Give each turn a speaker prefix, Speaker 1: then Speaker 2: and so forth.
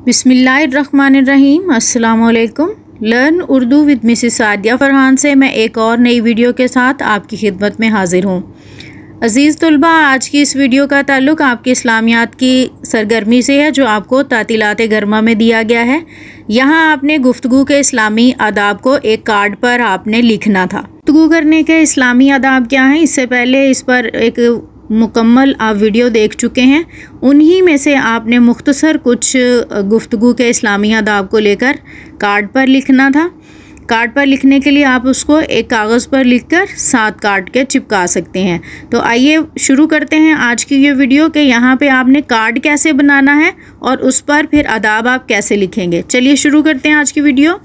Speaker 1: बिस्मिल्लाहिर्रहमानिर्रहीम। अस्सलाम वालेकुम। Learn Urdu with Mrs Sadia Farhan से मैं एक और नई वीडियो के साथ आपकी खिदमत में हाजिर हूँ। अज़ीज़ तलबा, आज की इस वीडियो का ताल्लुक़ आपकी इस्लामियात की सरगर्मी से है जो आपको तातीलात गरमा में दिया गया है। यहाँ आपने गुफ्तगू के इस्लामी आदाब को एक कार्ड पर आपने लिखना था। गुफ्तगू करने के इस्लामी आदाब क्या हैं, इससे पहले इस पर एक मुकम्मल आप वीडियो देख चुके हैं। उन्हीं में से आपने मुख्तसर कुछ गुफ्तगू के इस्लामी आदाब को लेकर कार्ड पर लिखना था। कार्ड पर लिखने के लिए आप उसको एक कागज़ पर लिखकर साथ काट के चिपका सकते हैं। तो आइए शुरू करते हैं आज की ये वीडियो कि यहाँ पे आपने कार्ड कैसे बनाना है और उस पर फिर आदाब आप कैसे लिखेंगे। चलिए शुरू करते हैं आज की वीडियो।